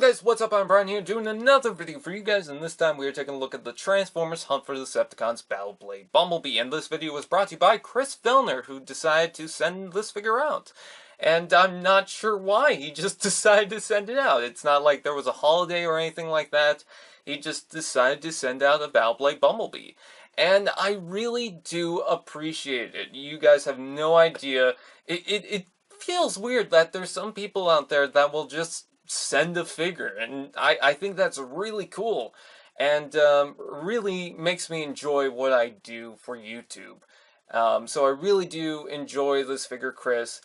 guys, what's up? I'm Brian here doing another video for you guys, and this time we are taking a look at the Transformers Hunt for the Decepticons Battle Blade Bumblebee, and this video was brought to you by Chris Vellner, who decided to send this figure out. And I'm not sure why, he just decided to send it out. It's not like there was a holiday or anything like that. He just decided to send out a Battle Blade Bumblebee. And I really do appreciate it. You guys have no idea. It feels weird that there's some people out there that will just send a figure, and I think that's really cool, and really makes me enjoy what I do for YouTube. So I really do enjoy this figure, Chris.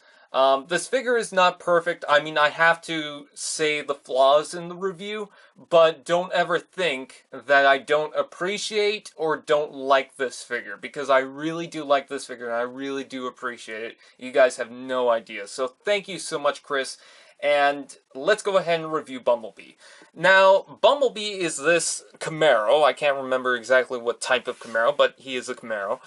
This figure is not perfect. I mean, I have to say the flaws in the review, but don't ever think that I don't appreciate or don't like this figure, because I really do like this figure and I really do appreciate it. You guys have no idea. So thank you so much, Chris. And let's go ahead and review Bumblebee. Now, Bumblebee is this Camaro. I can't remember exactly what type of Camaro, but he is a Camaro.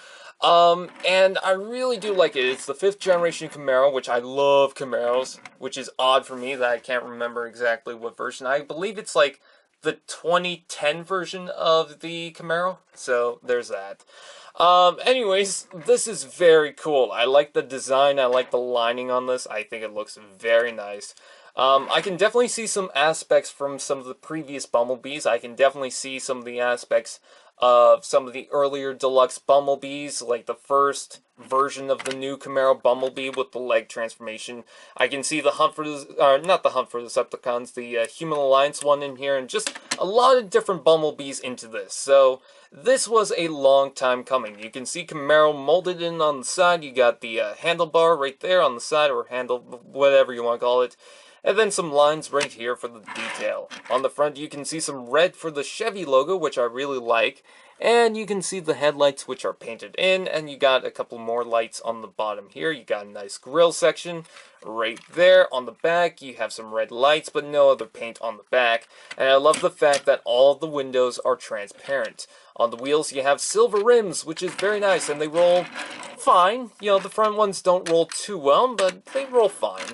And I really do like it. It's the 5th generation Camaro, which I love Camaros, which is odd for me that I can't remember exactly what version. I believe it's like the 2010 version of the Camaro, so there's that. Anyways, this is very cool. I like the design, I like the lining on this. I think it looks very nice. I can definitely see some aspects from some of the previous Bumblebees. I can definitely see some of the aspects of some of the earlier Deluxe Bumblebees, like the first version of the new Camaro Bumblebee with the leg transformation. I can see the Hunt for the, not the Hunt for the Decepticons, the Human Alliance one in here, and just a lot of different Bumblebees into this. So this was a long time coming. You can see Camaro molded in on the side. You got the handlebar right there on the side, or handle, whatever you want to call it. And then some lines right here for the detail. On the front, you can see some red for the Chevy logo, which I really like. And you can see the headlights, which are painted in. And you got a couple more lights on the bottom here. You got a nice grille section right there. On the back, you have some red lights, but no other paint on the back. And I love the fact that all the windows are transparent. On the wheels, you have silver rims, which is very nice. And they roll fine. You know, the front ones don't roll too well, but they roll fine.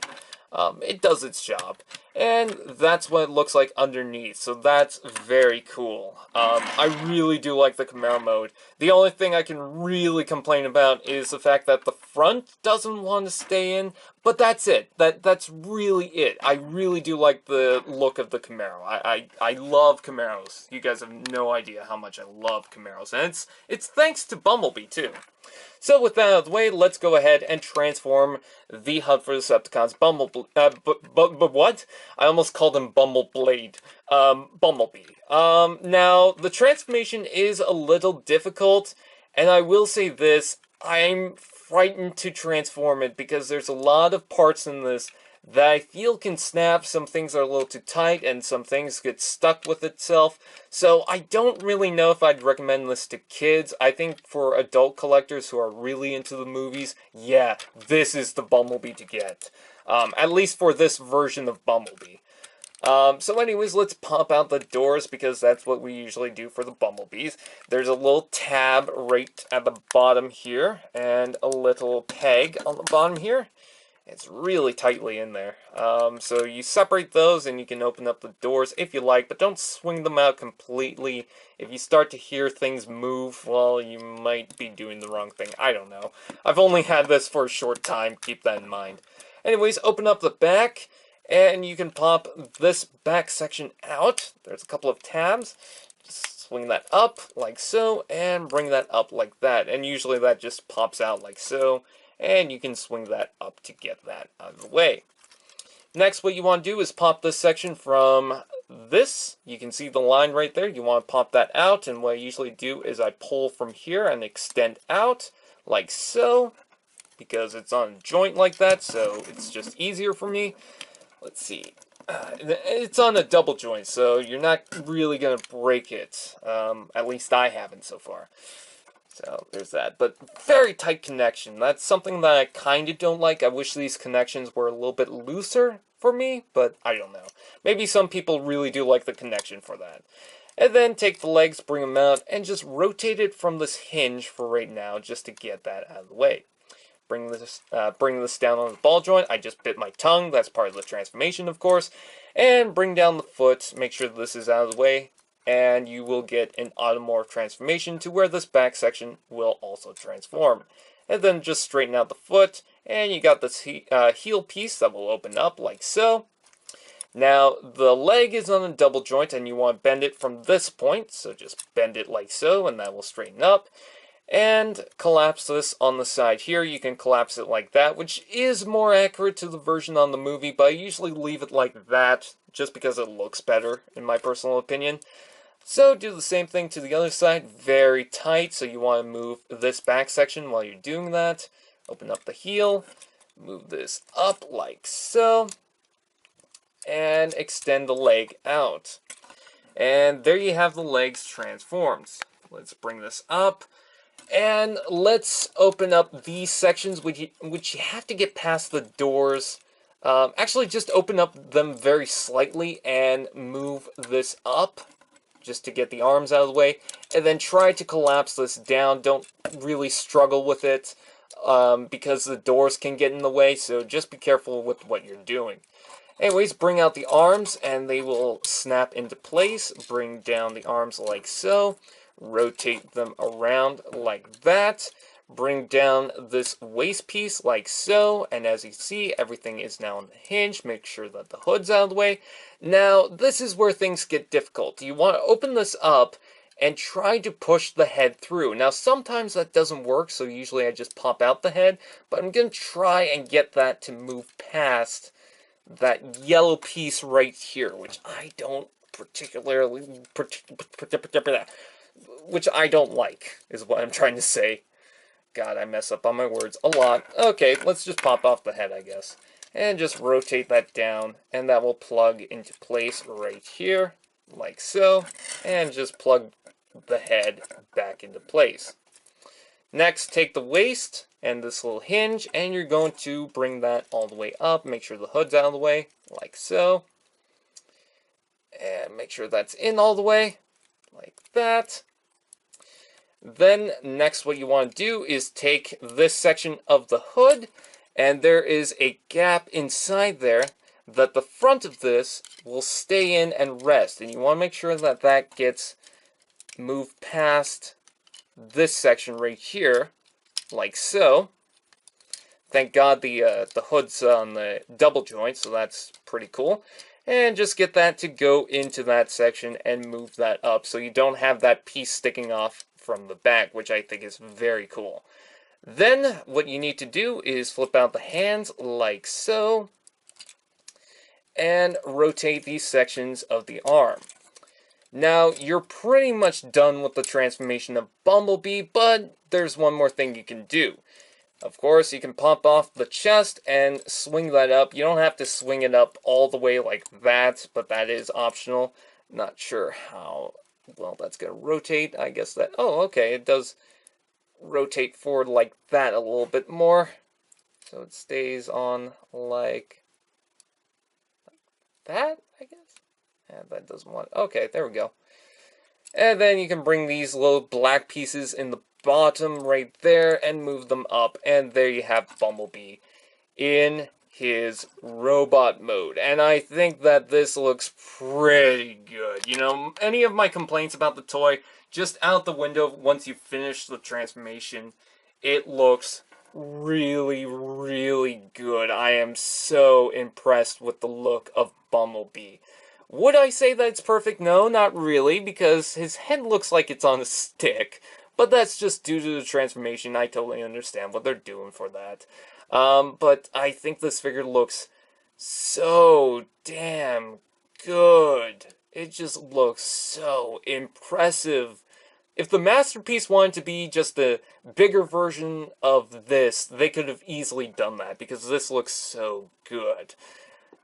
It does its job, and that's what it looks like underneath, so that's very cool. I really do like the Camaro mode. The only thing I can really complain about is the fact that the front doesn't want to stay in, but that's it. That's really it. I really do like the look of the Camaro. I love Camaros. You guys have no idea how much I love Camaros, and it's thanks to Bumblebee, too. So with that out of the way, let's go ahead and transform the Hunt for the Decepticons what? I almost called him Bumbleblade. Bumblebee. Now, the transformation is a little difficult, and I will say this, I'm frightened to transform it because there's a lot of parts in this that I feel can snap. Some things are a little too tight, and some things get stuck with itself. So I don't really know if I'd recommend this to kids. I think for adult collectors who are really into the movies, yeah, this is the Bumblebee to get. At least for this version of Bumblebee. So anyways, let's pop out the doors, because that's what we usually do for the Bumblebees. There's a little tab right at the bottom here, and a little peg on the bottom here. It's really tightly in there. So you separate those and you can open up the doors if you like, but don't swing them out completely. If you start to hear things move, well, you might be doing the wrong thing. I don't know. I've only had this for a short time, keep that in mind. Anyways, open up the back, and you can pop this back section out. There's a couple of tabs. Just swing that up like so, and bring that up like that. And usually that just pops out like so. And you can swing that up to get that out of the way. Next, what you want to do is pop this section from this. You can see the line right there. You want to pop that out, and what I usually do is I pull from here and extend out, like so, because it's on a joint like that, so it's just easier for me. Let's see. It's on a double joint, so you're not really going to break it. At least I haven't so far. So, there's that. But very tight connection. That's something that I kind of don't like. I wish these connections were a little bit looser for me, but I don't know. Maybe some people really do like the connection for that. And then take the legs, bring them out, and just rotate it from this hinge for right now, just to get that out of the way. bring this down on the ball joint. I just bit my tongue. That's part of the transformation, of course. And bring down the foot. Make sure this is out of the way. And you will get an automorph transformation to where this back section will also transform. And then just straighten out the foot. And you got this heel piece that will open up like so. Now, the leg is on a double joint, and you want to bend it from this point. So just bend it like so, and that will straighten up. And collapse this on the side here. You can collapse it like that, which is more accurate to the version on the movie, but I usually leave it like that just because it looks better, in my personal opinion. So do the same thing to the other side, very tight, so you want to move this back section while you're doing that. Open up the heel, move this up like so, and extend the leg out. And there you have the legs transformed. Let's bring this up. And let's open up these sections, which you have to get past the doors. Actually, just open up them very slightly and move this up, just to get the arms out of the way. And then try to collapse this down. Don't really struggle with it, because the doors can get in the way, so just be careful with what you're doing. Anyways, bring out the arms, and they will snap into place. Bring down the arms like so. Rotate them around like that. Bring down this waist piece like so. And as you see, everything is now on the hinge. Make sure that the hood's out of the way. Now, this is where things get difficult. You want to open this up and try to push the head through. Now, sometimes that doesn't work, so usually I just pop out the head. But I'm going to try and get that to move past that yellow piece right here, which I don't which I don't like, is what I'm trying to say. God, I mess up on my words a lot. Okay, let's just pop off the head, I guess. And just rotate that down, and that will plug into place right here, like so. And just plug the head back into place. Next, take the waist and this little hinge, and you're going to bring that all the way up. Make sure the hood's out of the way, like so. And make sure that's in all the way, like that. Then, next what you want to do is take this section of the hood, and there is a gap inside there that the front of this will stay in and rest. And you want to make sure that that gets moved past this section right here, like so. Thank God the hood's on the double joint, so that's pretty cool. And just get that to go into that section and move that up so you don't have that piece sticking off from the back, which I think is very cool. Then what you need to do is flip out the hands like so and rotate these sections of the arm. Now, you're pretty much done with the transformation of Bumblebee, but there's one more thing you can do. Of course, you can pop off the chest and swing that up. You don't have to swing it up all the way like that, but that is optional. Not sure how well that's going to rotate. I guess that... Oh, okay, it does rotate forward like that a little bit more. So it stays on like that, I guess. Yeah, that doesn't want... Okay, there we go. And then you can bring these little black pieces in the bottom right there and move them up. And there you have Bumblebee in his robot mode. And I think that this looks pretty good. You know, any of my complaints about the toy, just out the window once you finish the transformation, it looks really, really good. I am so impressed with the look of Bumblebee. Would I say that it's perfect? No, not really, because his head looks like it's on a stick. But that's just due to the transformation. I totally understand what they're doing for that. But I think this figure looks so damn good. It just looks so impressive. If the Masterpiece wanted to be just a bigger version of this, they could have easily done that, because this looks so good.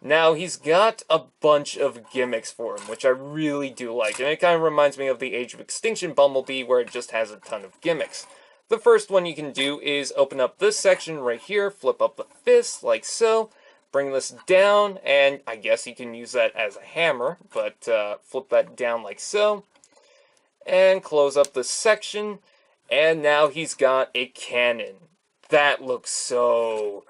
Now, he's got a bunch of gimmicks for him, which I really do like, and it kind of reminds me of the Age of Extinction Bumblebee, where it just has a ton of gimmicks. The first one you can do is open up this section right here, flip up the fist, like so, bring this down, and I guess you can use that as a hammer, but flip that down like so, and close up this section, and now he's got a cannon. that looks so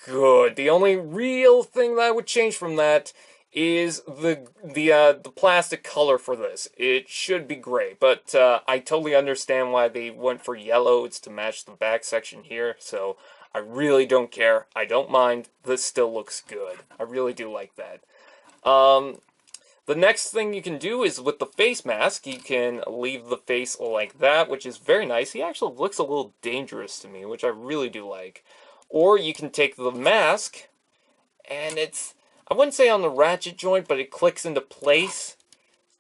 good. The only real thing that I would change from that is the plastic color for this. It should be gray, but I totally understand why they went for yellow. It's to match the back section here, so I really don't care. I don't mind. This still looks good. I really do like that. The next thing you can do is with the face mask, you can leave the face like that, which is very nice. He actually looks a little dangerous to me, which I really do like. Or you can take the mask, and it's, I wouldn't say on the ratchet joint, but it clicks into place.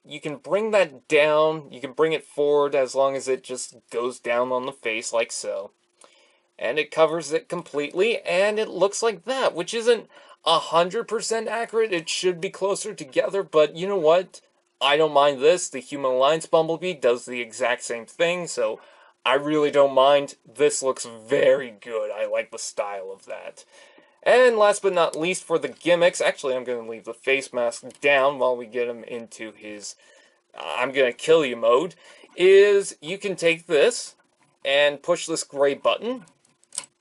You can bring that down, you can bring it forward as long as it just goes down on the face like so. And it covers it completely, and it looks like that, which isn't 100% accurate. It should be closer together, but you know what? I don't mind this. The Human Alliance Bumblebee does the exact same thing, so I really don't mind. This looks very good. I like the style of that. And last but not least, for the gimmicks, actually I'm going to leave the face mask down while we get him into his I'm going to kill you mode, is you can take this and push this gray button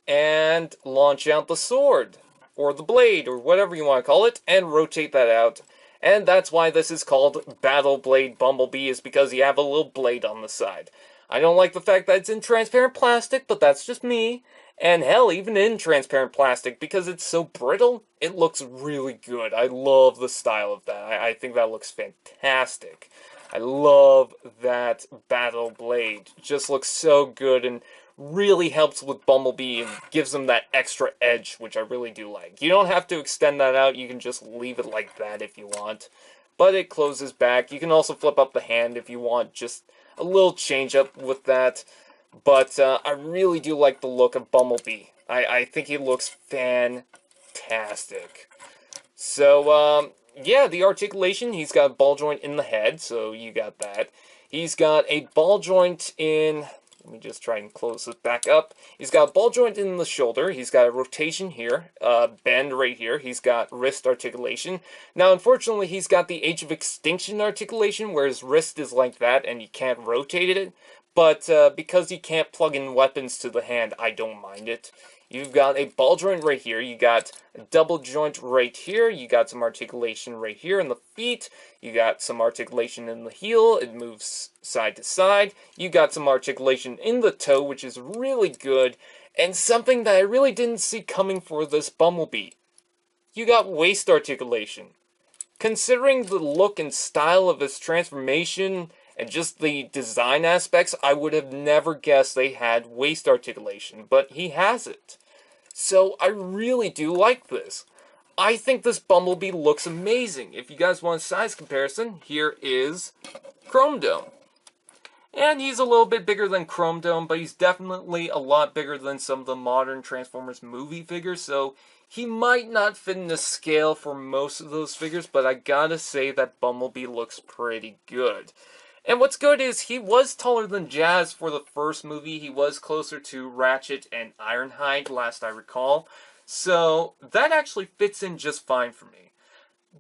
and launch out the sword, or the blade, or whatever you want to call it, and rotate that out. And that's why this is called Battle Blade Bumblebee, is because you have a little blade on the side. I don't like the fact that it's in transparent plastic, but that's just me. And hell, even in transparent plastic, because it's so brittle, it looks really good. I love the style of that. I think that looks fantastic. I love that Battle Blade. It just looks so good, and really helps with Bumblebee and gives him that extra edge, which I really do like. You don't have to extend that out, you can just leave it like that if you want. But it closes back. You can also flip up the hand if you want, just a little change up with that. But I really do like the look of Bumblebee. I think he looks fantastic. So, yeah, the articulation, he's got a ball joint in the head, so you got that. He's got a ball joint in... Let me just try and close this back up. He's got a ball joint in the shoulder. He's got a rotation here, bend right here. He's got wrist articulation. Now, unfortunately, he's got the Age of Extinction articulation, where his wrist is like that and you can't rotate it. But because you can't plug in weapons to the hand, I don't mind it. You've got a ball joint right here. You got a double joint right here. You got some articulation right here in the feet. You got some articulation in the heel. It moves side to side. You got some articulation in the toe, which is really good. And something that I really didn't see coming for this Bumblebee. You got waist articulation. Considering the look and style of his transformation and just the design aspects, I would have never guessed they had waist articulation, but he has it. So I really do like this. I think this Bumblebee looks amazing. If you guys want a size comparison, here is Chrome Dome. And he's a little bit bigger than Chrome Dome, but he's definitely a lot bigger than some of the modern Transformers movie figures, so he might not fit in the scale for most of those figures, but I gotta say that Bumblebee looks pretty good. And what's good is he was taller than Jazz for the first movie. He was closer to Ratchet and Ironhide, last I recall. So that actually fits in just fine for me.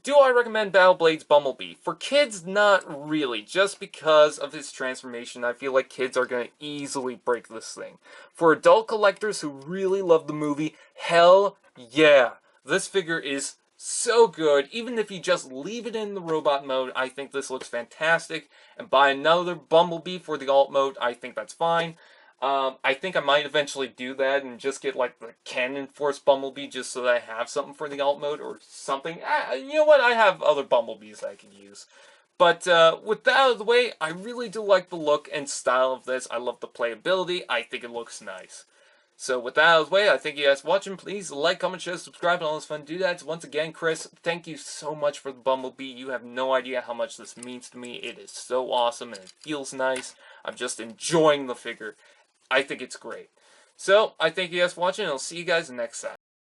Do I recommend Battle Blade's Bumblebee? For kids, not really. Just because of his transformation, I feel like kids are going to easily break this thing. For adult collectors who really love the movie, hell yeah. This figure is so good. Even if you just leave it in the robot mode, I think this looks fantastic. And buy another Bumblebee for the alt mode, I think that's fine. I think I might eventually do that and just get like the Cannon Force Bumblebee just so that I have something for the alt mode or something. You know what? I have other Bumblebees I could use. But with that out of the way, I really do like the look and style of this. I love the playability. I think it looks nice. So with that out of the way, I thank you guys for watching. Please like, comment, share, subscribe, and all those fun doodads. Once again, Chris, thank you so much for the Bumblebee. You have no idea how much this means to me. It is so awesome and it feels nice. I'm just enjoying the figure. I think it's great. So, I thank you guys for watching, and I'll see you guys next time.